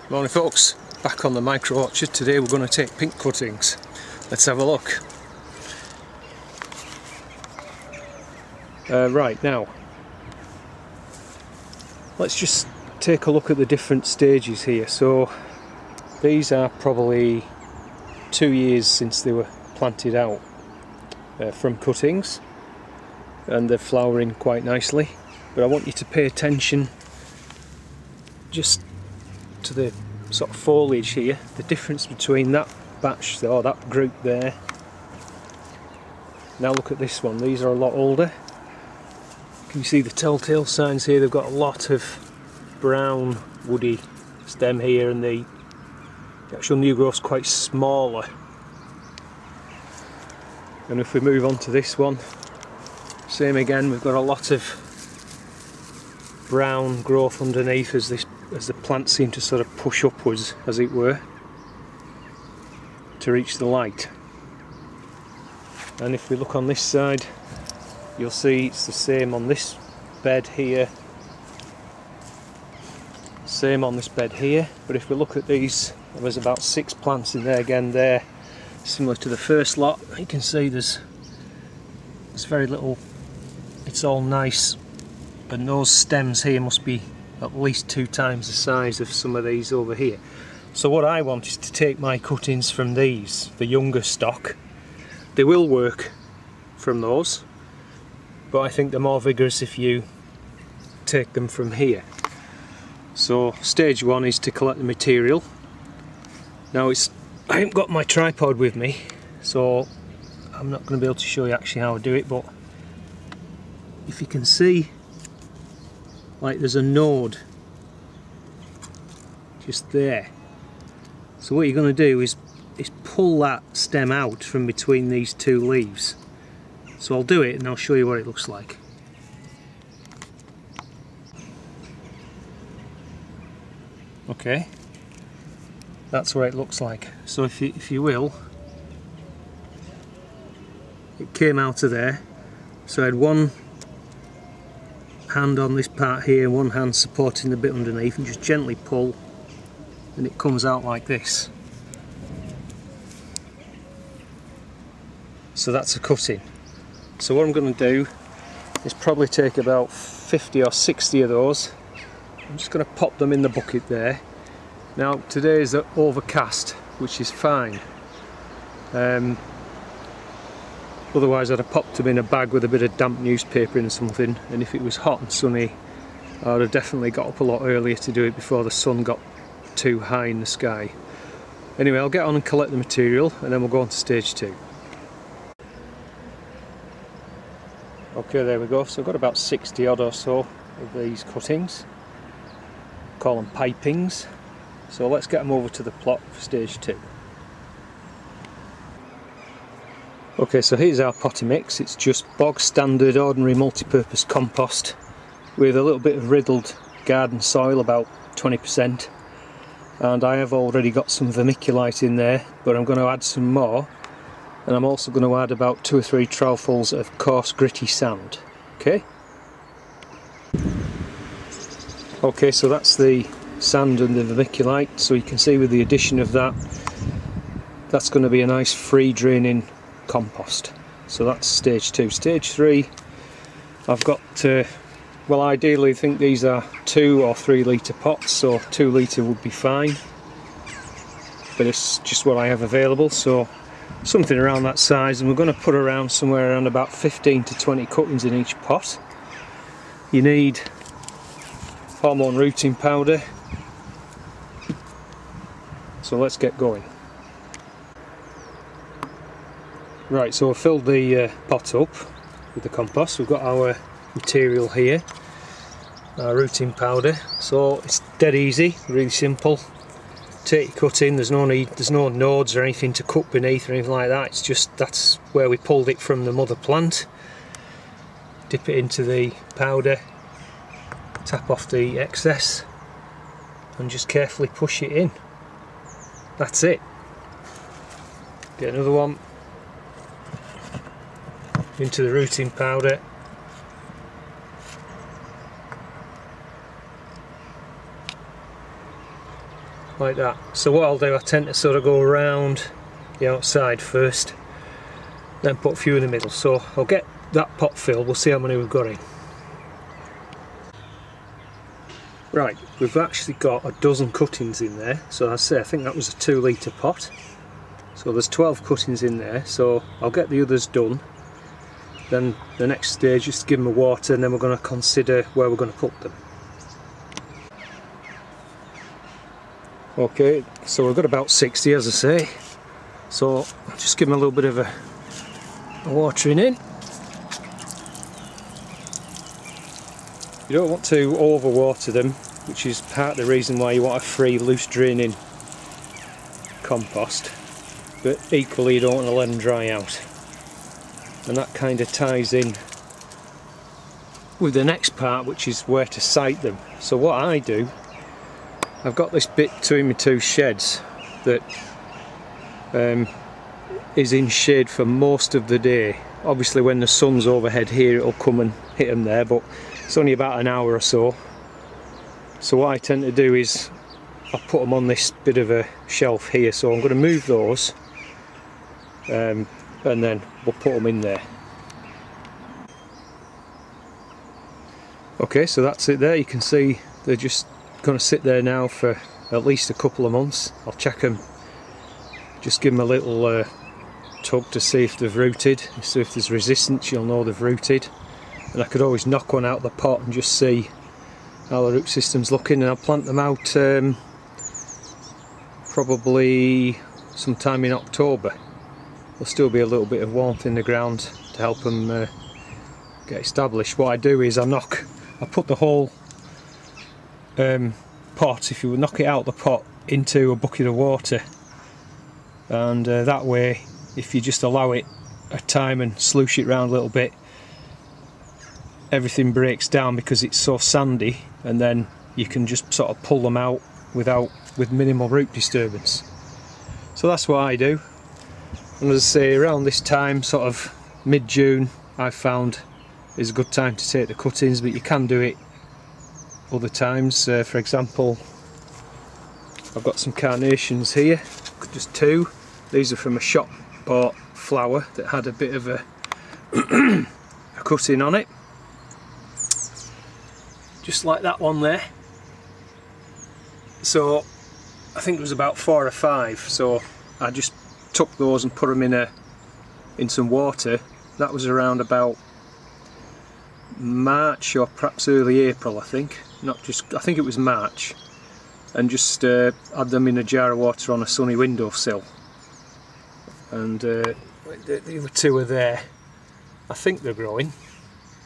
Morning folks, back on the micro orchard. Today we're going to take pink cuttings. Let's have a look. Right, now let's just take a look at the different stages here. So these are probably 2 years since they were planted out from cuttings, and they're flowering quite nicely. But I want you to pay attention just to the sort of foliage here, the difference between that batch or that group there. Now look at this one, these are a lot older. Can you see the telltale signs here? They've got a lot of brown woody stem here, and the actual new growth's quite smaller. And if we move on to this one, same again, we've got a lot of brown growth underneath as the plants seem to sort of push upwards, as it were, to reach the light. And if we look on this side, you'll see it's the same on this bed here, same on this bed here. But if we look at these, there's about 6 plants in there. Again, they're similar to the first lot. You can see there's very little, it's all nice, and those stems here must be at least 2 times the size of some of these over here. So what I want is to take my cuttings from these, the younger stock. They will work from those, but I think they're more vigorous if you take them from here. So stage 1 is to collect the material. Now I haven't got my tripod with me, so I'm not going to be able to show you actually how I do it, but if you can see, like, there's a node just there. So what you're going to do is pull that stem out from between these 2 leaves. So I'll do it and I'll show you what it looks like. Okay, that's what it looks like. So if you will, it came out of there. So I had one hand on this part here, one hand supporting the bit underneath, and just gently pull, and it comes out like this. So that's a cutting. So what I'm going to do is probably take about 50 or 60 of those. I'm just going to pop them in the bucket there. Now today is overcast, which is fine. Otherwise I'd have popped them in a bag with a bit of damp newspaper in or something, and if it was hot and sunny I'd have definitely got up a lot earlier to do it before the sun got too high in the sky. Anyway, I'll get on and collect the material and then we'll go on to stage 2. Okay, there we go. So I've got about 60 odd or so of these cuttings. Call them pipings. So let's get them over to the plot for stage 2. Okay, so here's our potty mix. It's just bog standard ordinary multi-purpose compost with a little bit of riddled garden soil, about 20%, and I have already got some vermiculite in there, but I'm going to add some more, and I'm also going to add about 2 or 3 trowelfuls of coarse gritty sand. Okay, so that's the sand and the vermiculite. So you can see with the addition of that, that's going to be a nice free draining compost. So that's stage 2. Stage 3, I've got well, ideally I think these are 2 or 3 litre pots, so 2 litre would be fine, but it's just what I have available, so something around that size. And we're going to put around somewhere around about 15 to 20 cuttings in each pot. You need hormone rooting powder, so let's get going. Right, so I've filled the pot up with the compost. We've got our material here, our rooting powder. So it's dead easy, really simple. Take your cut in, there's no nodes or anything to cut beneath or anything like that. It's just, that's where we pulled it from the mother plant. Dip it into the powder, tap off the excess, and just carefully push it in. That's it. Get another one into the rooting powder, like that. So what I'll do, I tend to sort of go around the outside first, then put a few in the middle. So I'll get that pot filled, we'll see how many we've got in. Right, we've actually got a dozen cuttings in there, so I think that was a 2 litre pot. So there's 12 cuttings in there, so I'll get the others done. Then the next stage is to give them a water, and then we're going to consider where we're going to put them. Okay, so we've got about 60, as I say. So I'll just give them a little bit of a watering in. You don't want to overwater them, which is part of the reason why you want a free, loose draining compost. But equally you don't want to let them dry out. And that kind of ties in with the next part, which is where to site them. So what I do, I've got this bit between my 2 sheds that is in shade for most of the day. Obviously when the sun's overhead here it'll come and hit them there, but it's only about an hour or so. So what I tend to do is I put them on this bit of a shelf here, so I'm going to move those and then we'll put them in there. Okay, so that's it there. You can see they're just going to sit there now for at least a couple of months. I'll check them, just give them a little tug to see if they've rooted. So if there's resistance, you'll know they've rooted. And I could always knock one out of the pot and just see how the root system's looking, and I'll plant them out probably sometime in October. There'll still be a little bit of warmth in the ground to help them get established. What I do is I put the whole pot, if you would knock it out of the pot, into a bucket of water, and that way if you just allow it a time and sloosh it around a little bit, everything breaks down because it's so sandy, and then you can just sort of pull them out with minimal root disturbance. So that's what I do. And as I say, around this time, sort of mid-June, I've found is a good time to take the cuttings, but you can do it other times. For example, I've got some carnations here, just 2. These are from a shop bought flower that had a bit of a cutting on it, just like that one there. So I think it was about 4 or 5, so I just took those and put them in some water. That was around about March or perhaps early April, I think. I think it was March, and just had them in a jar of water on a sunny windowsill. And the other 2 are there. I think they're growing,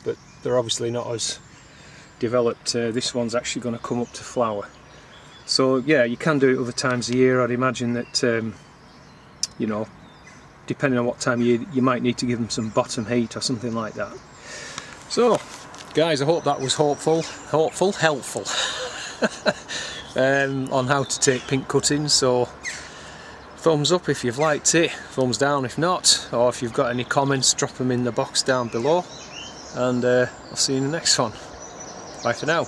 but they're obviously not as developed. This one's actually going to come up to flower. So yeah, you can do it other times of year. I'd imagine that you know, depending on what time of year, you might need to give them some bottom heat or something like that. So guys, I hope that was helpful on how to take pink cuttings. So thumbs up if you've liked it, thumbs down if not, or if you've got any comments, drop them in the box down below, and I'll see you in the next one. Bye for now.